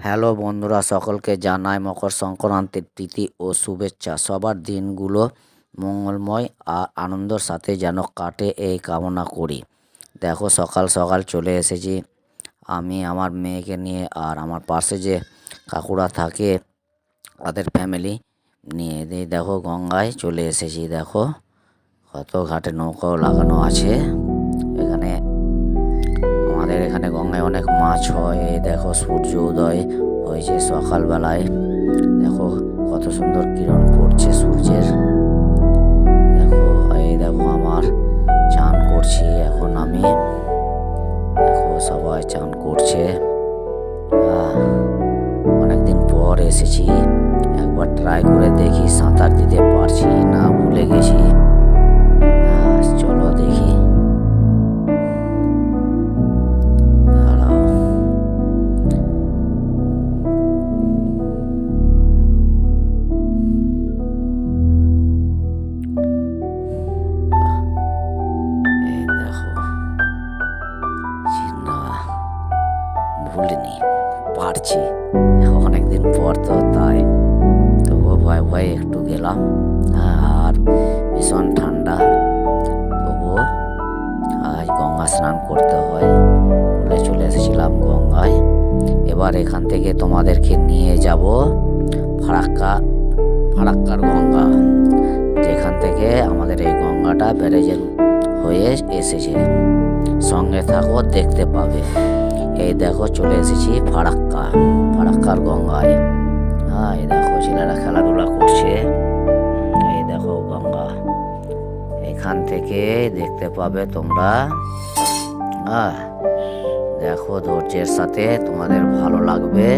Hello বন্ধুরা, সকলকে জানাই মকর সংক্রান্তির প্রীতি ও শুভেচ্ছা। সবার দিনগুলো মঙ্গলময় আর আনন্দের সাথে যেন কাটে এই কামনা করি। দেখো, সকাল সকাল চলে এসেছি আমি আমার মেয়েকে নিয়ে, আর আমার পাশে যে কাকুরা থাকে তাদের ফ্যামিলি নিয়ে। দেখো, গঙ্গায় চলে এসেছি। দেখো কত ঘাটে নৌকাও লাগানো আছে। এখানে আমাদের এখানে গঙ্গায় অনেক মাছ হয়। এই দেখো, সূর্য উদয় হয়েছে সকালবেলায়। দেখো কত সুন্দর কিরণ পড়ছে সূর্যের। দেখো, এই দেখো আমার চান করছি এখন আমি। দেখো সবাই চান করছে। অনেকদিন পর এসেছি, একবার ট্রাই করে দেখি সাঁতার দিতে পারছি না, ভুলে গেছি। চলো দেখি। ভুলিনি, পারছি। অনেকদিন পর তো, তাই তবুও ভয় ভয়ে একটু গেলাম। আর ভীষণ ঠান্ডা, তবুও আজ গঙ্গা স্নান করতে হয় বলে চলে এসেছিলাম গঙ্গায়। এবার এখান থেকে তোমাদেরকে নিয়ে যাব ফারাক্কার গঙ্গা, যেখান থেকে আমাদের এই গঙ্গাটা ব্যারেজের হয়ে এসেছে। সঙ্গে থাকো, দেখতে পাবে। এই দেখো চলে এসেছি ফারাক্কার গঙ্গায়। এই দেখো ছেলেরা খেলাধুলা করছে। এই দেখো গঙ্গা, এখান থেকে দেখতে পাবে তোমরা। দেখো ধৈর্যের সাথে, তোমাদের ভালো লাগবে।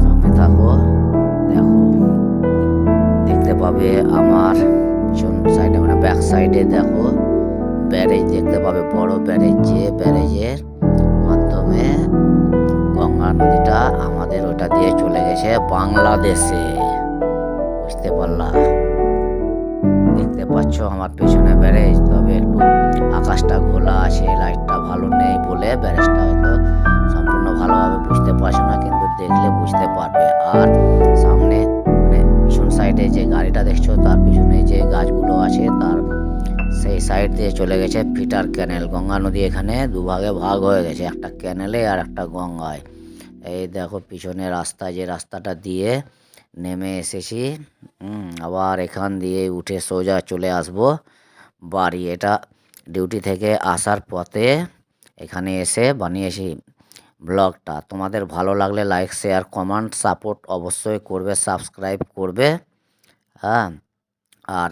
সঙ্গে থাকো, দেখো দেখতে পাবে আমার পিছন সাইডে, মানে ব্যাক সাইডে দেখো ব্যারেজ দেখতে পাবে, বড় ব্যারেজ। যে ব্যারেজের মাধ্যমে গঙ্গা নদীটা আমাদের ওটা দিয়ে চলে গেছে বাংলাদেশে। বুঝতে পারলা? দেখতে পাচ্ছ আমার পেছনে ব্যারেজ, তবে একটু আকাশটা ঘোলা আছে, লাইটটা ভালো নেই বলে ব্যারেজটা হয়তো সম্পূর্ণ ভালোভাবে বুঝতে পারছো না, কিন্তু দেখলে বুঝতে পারবে। আর সামনে মানে পিছন সাইডে যে গাড়িটা দেখছো, তার পিছনে যে গাছগুলো আছে, তার সেই সাইড দিয়ে চলে গেছে ফিটার ক্যানেল। গঙ্গা নদী এখানে দুভাগে ভাগ হয়ে গেছে, একটা ক্যানেলে আর একটা গঙ্গায়। এই দেখো পিছনে রাস্তা, যে রাস্তাটা দিয়ে নেমে এসেছি। আবার এখান দিয়ে উঠে সোজা চলে আসবো বাড়ি। এটা ডিউটি থেকে আসার পথে এখানে এসে বানিয়েছি ব্লগটা। তোমাদের ভালো লাগলে লাইক, শেয়ার, কমেন্ট, সাপোর্ট অবশ্যই করবে, সাবস্ক্রাইব করবে। আর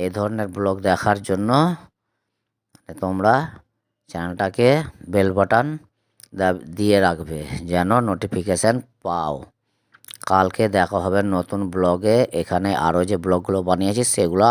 এই ধরনের ব্লগ দেখার জন্য তোমরা চ্যানেলটাকে বেল বাটন দিয়ে রাখবে, যেন নোটিফিকেশান পাও। কালকে দেখা হবে নতুন ব্লগে। এখানে আরও যে ব্লগগুলো বানিয়েছি সেগুলো